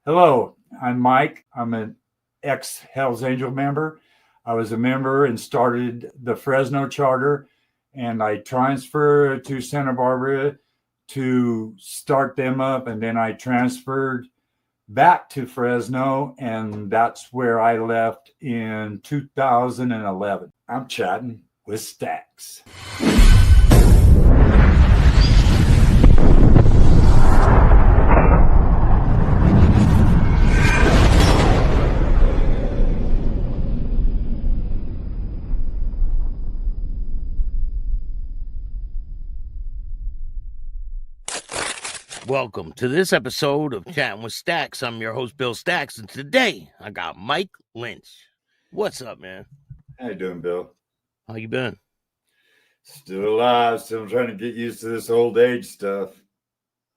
Hello, I'm Mike. I'm an ex Hells Angel member. I was a member and started the Fresno charter, and I transferred to Santa Barbara to start them up, and then I transferred back to Fresno, and that's where I left in 2011. I'm chatting with Staxx. Welcome to this episode of Chattin with Staxx. I'm your host, Bill Staxx, and today I got Mike Lynch. What's up, man? How you doing, Bill? How you been? Still alive. Still trying to get used to this old age stuff.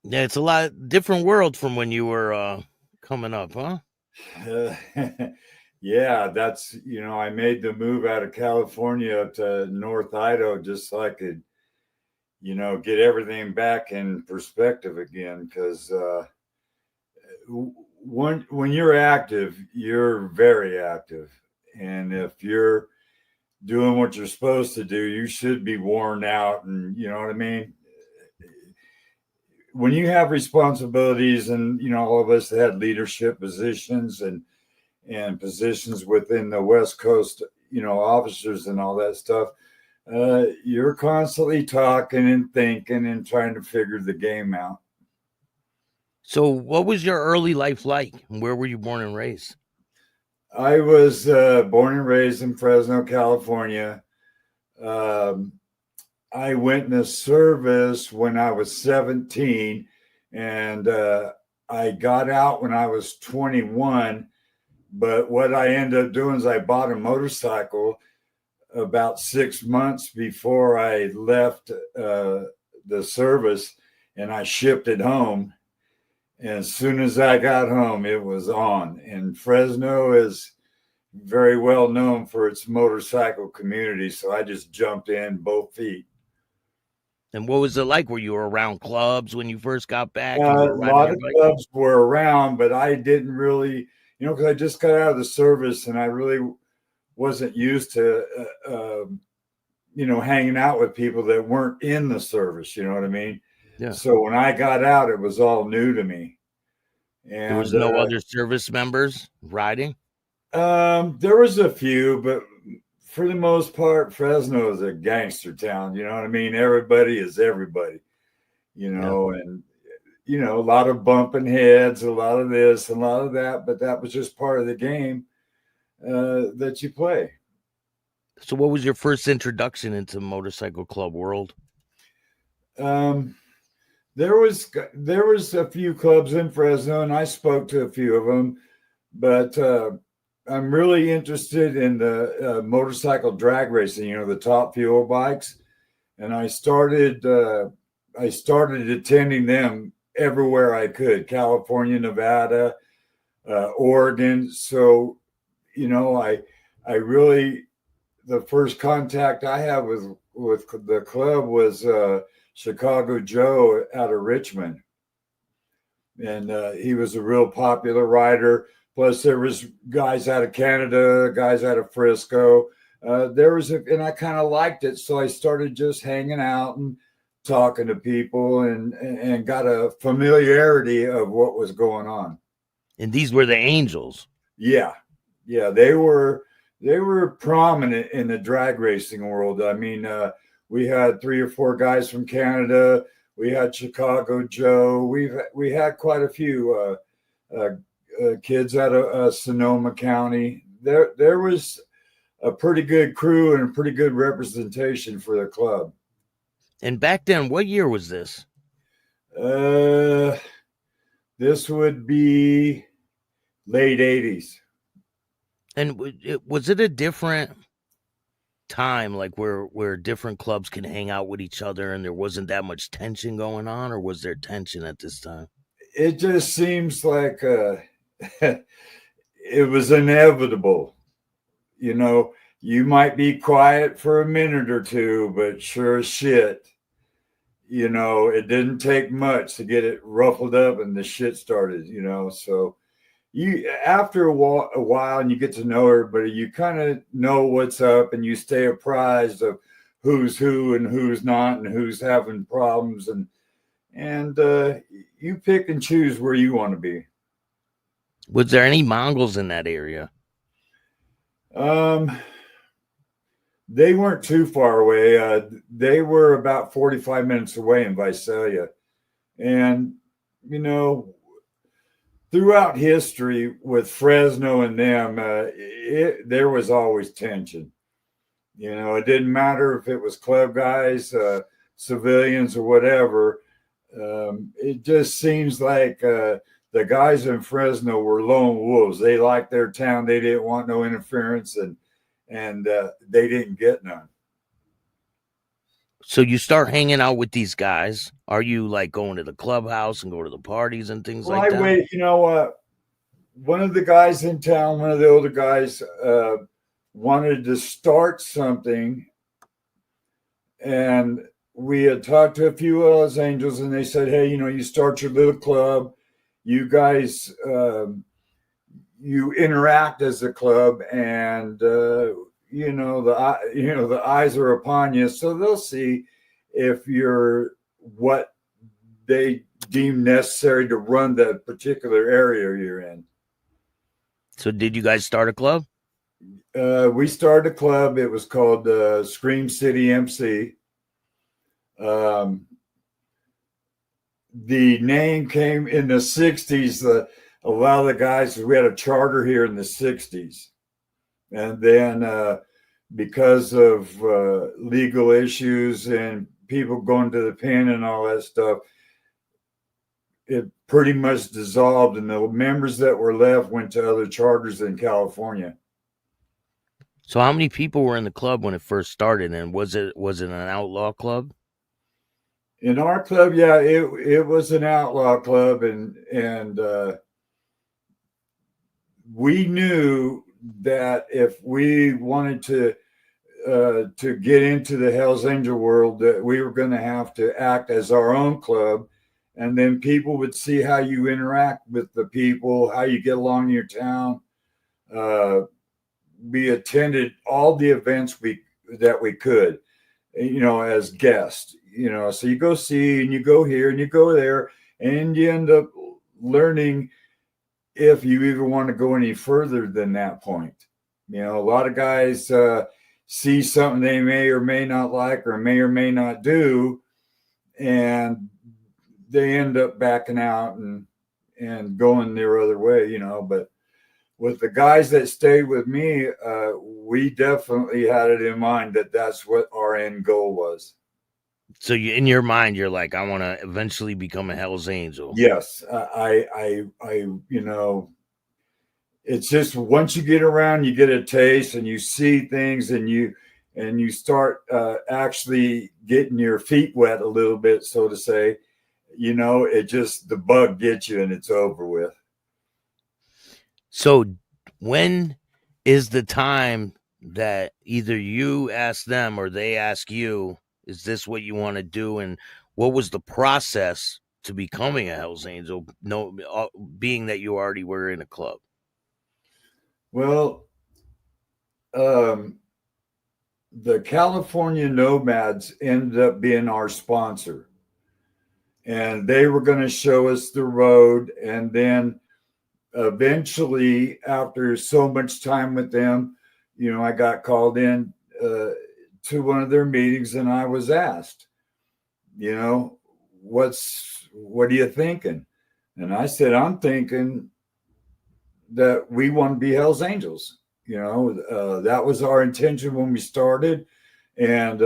Yeah, it's a lot different world from when you were coming up, huh? Yeah, that's, I made the move out of California up to North Idaho just so I could, get everything back in perspective again. Because when you're active, you're very active. And if you're doing what you're supposed to do, you should be worn out. And you know what I mean? When you have responsibilities, and, all of us had leadership positions and positions within the West Coast, officers and all that stuff, you're constantly talking and thinking and trying to figure the game out. So what was your early life like? And where were you born and raised? I was born and raised in Fresno, California. I went in the service when I was 17, and I got out when I was 21. But what I ended up doing is I bought a motorcycle about 6 months before I left the service, and I shipped it home. And as soon as I got home, it was on. And Fresno is very well known for its motorcycle community, so I just jumped in both feet. And what was it like? Were you around clubs when you first got back? A lot of clubs were around, but I didn't really, because I just got out of the service and I really wasn't used to, hanging out with people that weren't in the service. You know what I mean? Yeah. So when I got out, it was all new to me. And there was no other service members riding? There was a few, but for the most part, Fresno is a gangster town. You know what I mean? Everybody is everybody, and, a lot of bumping heads, a lot of this, a lot of that, but that was just part of the game that you play. So what was your first introduction into motorcycle club world? There was a few clubs in Fresno, and I spoke to a few of them, but I'm really interested in the motorcycle drag racing, the top fuel bikes. And I started attending them everywhere I could, California, Nevada, Oregon. So, I really, the first contact I had with the club was Chicago Joe out of Richmond. And he was a real popular rider. Plus, there was guys out of Canada, guys out of Frisco. And I kind of liked it, so I started just hanging out and talking to people, and got a familiarity of what was going on. And these were the Angels. Yeah, they were prominent in the drag racing world. I mean, we had 3 or 4 guys from Canada. We had Chicago Joe. We had quite a few. Kids out of Sonoma County. There was a pretty good crew and a pretty good representation for the club. And back then, what year was this? This would be late 80s. And was it a different time, like where different clubs can hang out with each other and there wasn't that much tension going on, or was there tension at this time? It just seems like it was inevitable. You might be quiet for a minute or two, but sure as shit, it didn't take much to get it ruffled up and the shit started, so you after a while and you get to know everybody, you kind of know what's up and you stay apprised of who's who and who's not and who's having problems, and you pick and choose where you want to be. Was there any Mongols in that area? They weren't too far away. They were about 45 minutes away in Visalia. And, you know, throughout history with Fresno and them, there was always tension. You know, it didn't matter if it was club guys, civilians, or whatever. It just seems like the guys in Fresno were lone wolves. They liked their town. They didn't want no interference, and they didn't get none. So you start hanging out with these guys. Are you like going to the clubhouse and go to the parties and things like that? Wait, you know, one of the guys in town, one of the older guys, wanted to start something, and we had talked to a few Hells Angels, and they said, "Hey, you know, you start your little club, you guys, you interact as a club, and you know the eyes are upon you, so they'll see if you're what they deem necessary to run that particular area you're in." So did you guys start a club? We started a club. It was called Scream City MC. The name came in the 60s. A lot of the guys, we had a charter here in the 60s. And then because of legal issues and people going to the pen and all that stuff, it pretty much dissolved. And the members that were left went to other charters in California. So how many people were in the club when it first started? And was it an outlaw club? In our club, yeah, it was an outlaw club, and we knew that if we wanted to get into the Hells Angel world, that we were going to have to act as our own club, and then people would see how you interact with the people, how you get along in your town. We attended all the events that we could, you know, as guests. You know, so you go see and you go here and you go there, and you end up learning if you even want to go any further than that point. You know, a lot of guys see something they may or may not like or may not do, and they end up backing out and going their other way, you know. But with the guys that stayed with me, we definitely had it in mind that that's what our end goal was. So you, in your mind, you're like, I want to eventually become a Hells Angel. Yes, I, you know, it's just once you get around, you get a taste and you see things, and you start actually getting your feet wet a little bit, so to say. You know, it just the bug gets you and it's over with. So when is the time that either you ask them or they ask you, is this what you want to do? And what was the process to becoming a Hells Angel, being that you already were in a club? Well, the California Nomads ended up being our sponsor, and they were going to show us the road. And then eventually, after so much time with them, you know, I got called in to one of their meetings, and I was asked, you know, what are you thinking? And I said, I'm thinking that we want to be Hells Angels. You know, that was our intention when we started, and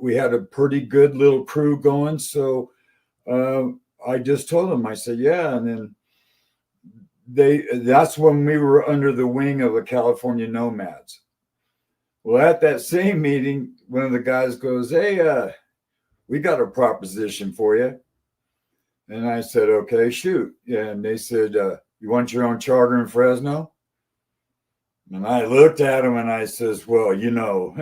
we had a pretty good little crew going. So I just told them, I said, yeah. And then that's when we were under the wing of the California Nomads. Well, at that same meeting, one of the guys goes, hey, we got a proposition for you. And I said, okay, shoot. And they said, you want your own charter in Fresno? And I looked at him and I says, well, you know,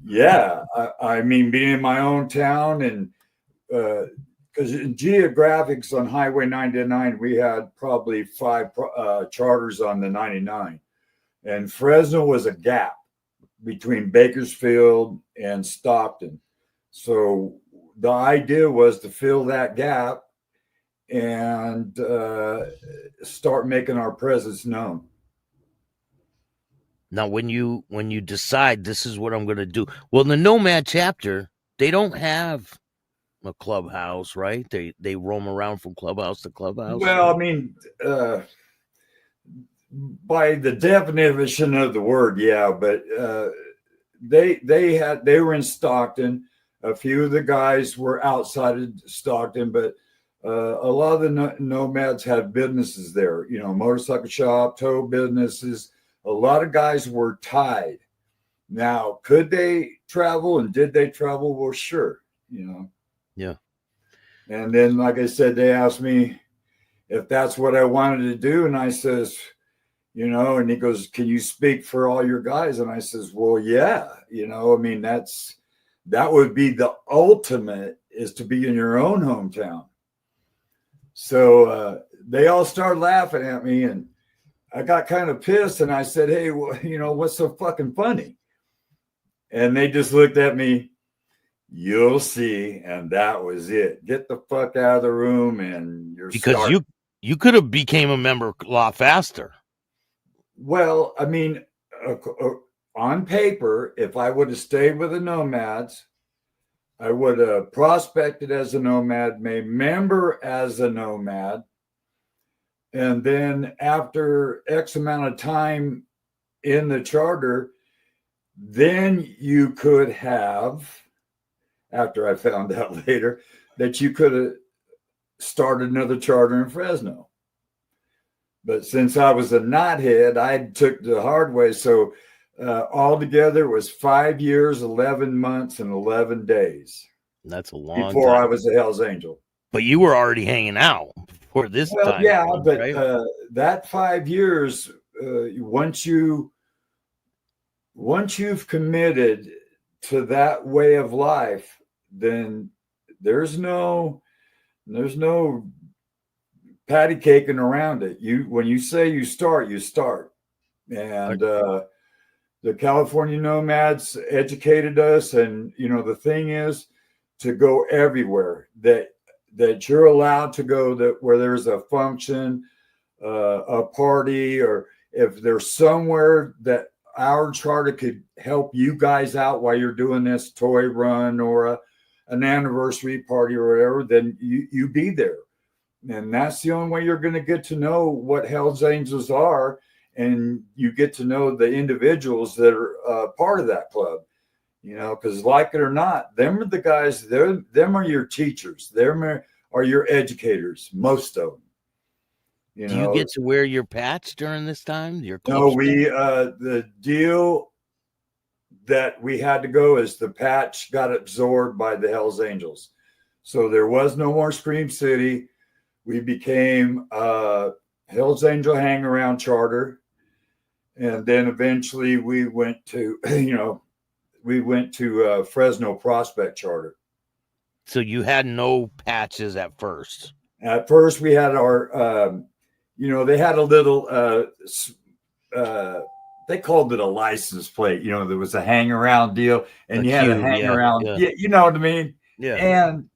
yeah, I mean, being in my own town and because in geographics on Highway 99, we had probably 5 charters on the 99. And Fresno was a gap between Bakersfield and Stockton. So the idea was to fill that gap and start making our presence known. Now, when you decide this is what I'm going to do, well, the Nomad chapter, they don't have a clubhouse, right? They roam around from clubhouse to clubhouse. Well, I mean, by the definition of the word, yeah, but they were in Stockton. A few of the guys were outside of Stockton, but a lot of the nomads had businesses there. You know, motorcycle shop, tow businesses. A lot of guys were tied. Now, could they travel and did they travel? Well, sure. You know. Yeah. And then, like I said, they asked me if that's what I wanted to do, and I says, you know, and he goes, can you speak for all your guys? And I says, well, yeah, you know, I mean, that would be the ultimate, is to be in your own hometown. So they all started laughing at me, and I got kind of pissed, and I said, hey, well, you know, what's so fucking funny? And they just looked at me, you'll see. And that was it. Get the fuck out of the room. And you're because you could have became a member a lot faster. Well, I mean, on paper, if I would have stayed with the Nomads, I would have prospected as a Nomad, made member as a Nomad. And then after X amount of time in the charter, then you could have, after I found out later, that you could have started another charter in Fresno. But since I was a knothead, I took the hard way. So altogether it was 5 years, 11 months, and 11 days. That's a long before time. I was a Hell's Angel. But you were already hanging out before this time. Yeah, but right? that 5 years, once you've committed to that way of life, then there's no patty caking around it. When you say you start, you start. And the California Nomads educated us, and you know the thing is to go everywhere that you're allowed to go, that where there's a function, a party, or if there's somewhere that our charter could help you guys out while you're doing this toy run or an anniversary party or whatever, then you be there. And that's the only way you're going to get to know what Hell's Angels are, and you get to know the individuals that are part of that club. You know, because like it or not, them are the guys. Them are your teachers. Them are your educators. Most of them. You know, do you get to wear your patch during this time? No, the deal that we had to go is the patch got absorbed by the Hell's Angels, so there was no more Scream City. We became Hell's Angel Hang Around Charter, and then eventually we went to Fresno Prospect Charter. So you had no patches at first. At first, we had our, they had a little, they called it a license plate. You know, there was a hang around deal, and you had a hang around. Yeah. You know what I mean? Yeah. And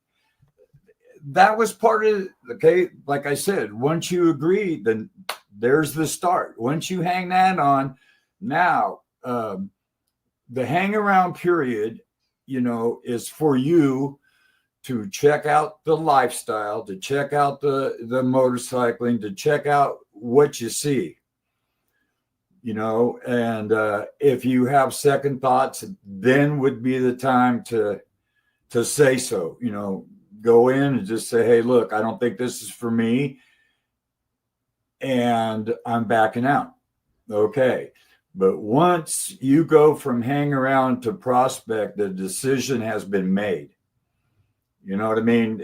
that was part of, okay, like I said, once you agree, then there's the start. Once you hang that on, now, the hang around period, you know, is for you to check out the lifestyle, to check out the motorcycling, to check out what you see, you know, and if you have second thoughts, then would be the time to say so, you know, go in and just say, hey, look, I don't think this is for me, and I'm backing out. Okay. But once you go from hang around to prospect, the decision has been made. You know what I mean?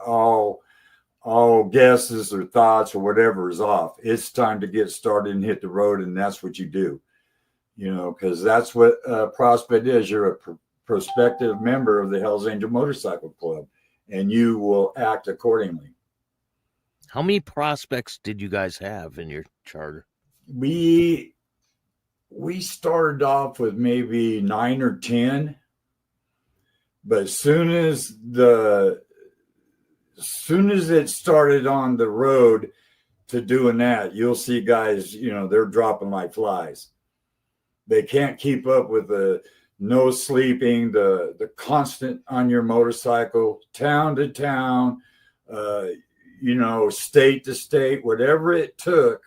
All guesses or thoughts or whatever is off. It's time to get started and hit the road, and that's what you do. You know, because that's what prospect is. You're a prospective member of the Hell's Angel Motorcycle Club, and you will act accordingly. How many prospects did you guys have in your charter? We started off with maybe 9 or 10, but as soon as it started on the road to doing that, you'll see guys, they're dropping like flies. They can't keep up with the no sleeping, the constant on your motorcycle, town to town, state to state, whatever it took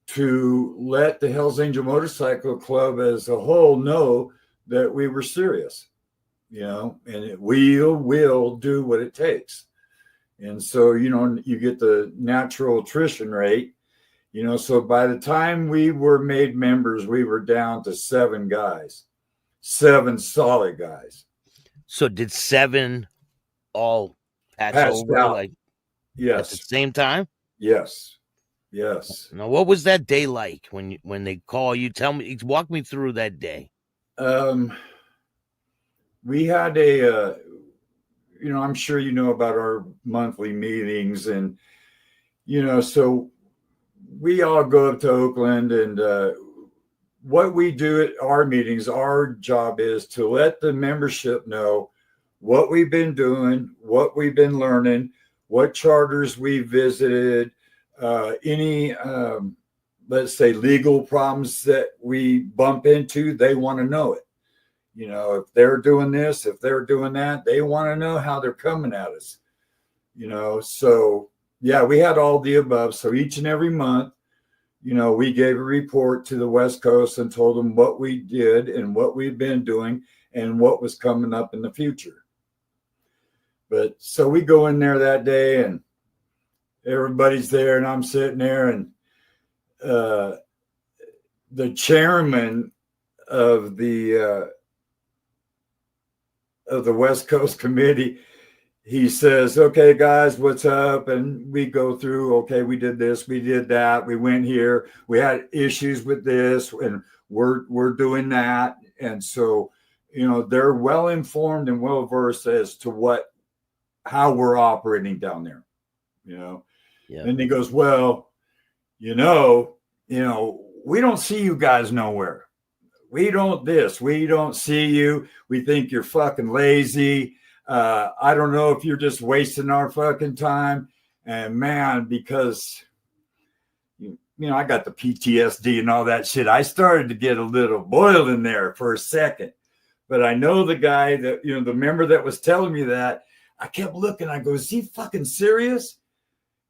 to let the Hells Angel Motorcycle Club as a whole know that we were serious, and we'll do what it takes. And so, you get the natural attrition rate, so by the time we were made members, we were down to 7 guys, 7 solid guys. So did 7 all patch over out. Yes. at the same time? Yes. Now, what was that day like when they call you? Tell me, walk me through that day. We had I'm sure you know about our monthly meetings, and so we all go up to Oakland, and what we do at our meetings, our job is to let the membership know what we've been doing, what we've been learning, what charters we visited, any let's say legal problems that we bump into. They want to know it. If they're doing this, if they're doing that, they want to know how they're coming at us. So yeah, we had all the above. So each and every month, we gave a report to the West Coast and told them what we did and what we've been doing and what was coming up in the future. But so we go in there that day, and everybody's there, and I'm sitting there, and the chairman of the West Coast committee, he says, "Okay, guys, what's up?" And we go through, okay, we did this, we did that, we went here, we had issues with this, and we're doing that. And so, they're well informed and well versed as to how we're operating down there. Yeah. And he goes, "Well, we don't see you guys nowhere. We don't see you. We think you're fucking lazy. I don't know if you're just wasting our fucking time." And man, because, I got the PTSD and all that shit, I started to get a little boiled in there for a second. But I know the guy that, the member that was telling me that, I kept looking, I go, "Is he fucking serious?"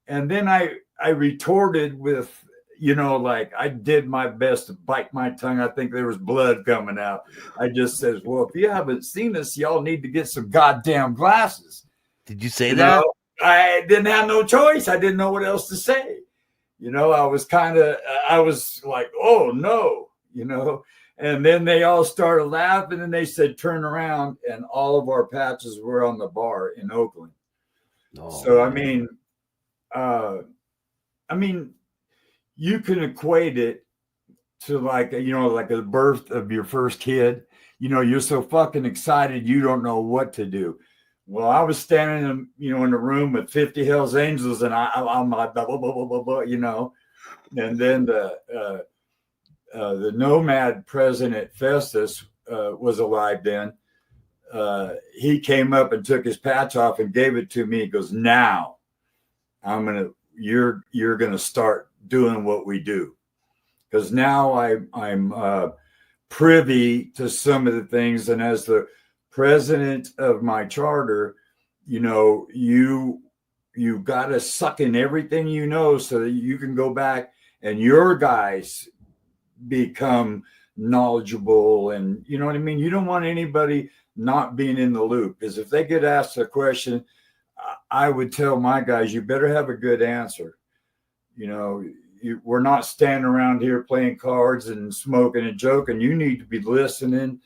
And then I retorted with, I did my best to bite my tongue. I think there was blood coming out. I just says, "Well, if you haven't seen us, y'all need to get some goddamn glasses." Did you say that? I didn't have no choice. I didn't know what else to say. I was like, "Oh no," and then they all started laughing, and they said, "Turn around," and all of our patches were on the bar in Oakland. Oh, so, I mean, you can equate it to like the birth of your first kid. You're so fucking excited, you don't know what to do. Well, I was standing in a room with 50 Hells Angels, and I'm like, blah, blah, blah, blah, blah, and then the Nomad president Festus was alive then. He came up and took his patch off and gave it to me. He goes, "Now you're gonna start doing what we do," because now I'm privy to some of the things, and as the president of my charter, you got to suck in everything so that you can go back and your guys become knowledgeable. And you know what I mean? You don't want anybody not being in the loop, because if they get asked a question, I would tell my guys, you better have a good answer. We're not standing around here playing cards and smoking and joking. You need to be listening,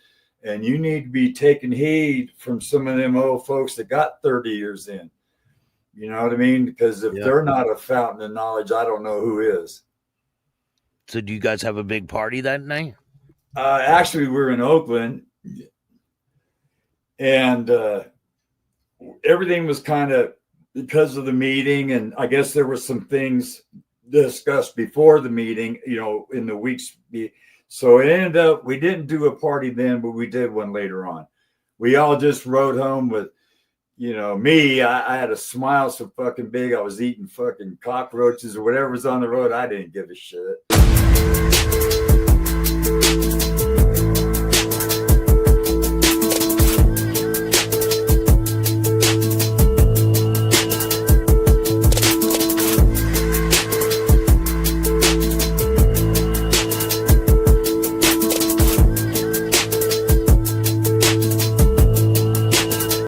and you need to be taking heed from some of them old folks that got 30 years in. You know what I mean? Because if they're not a fountain of knowledge, I don't know who is. So do you guys have a big party that night? Actually, we're in Oakland, and everything was kind of because of the meeting, and I guess there were some things discussed before the meeting, you know, in the weeks. So it ended up, we didn't do a party then, but we did one later on. We all just rode home with, you know, me, I had a smile so fucking big, I was eating fucking cockroaches or whatever was on the road. I didn't give a shit.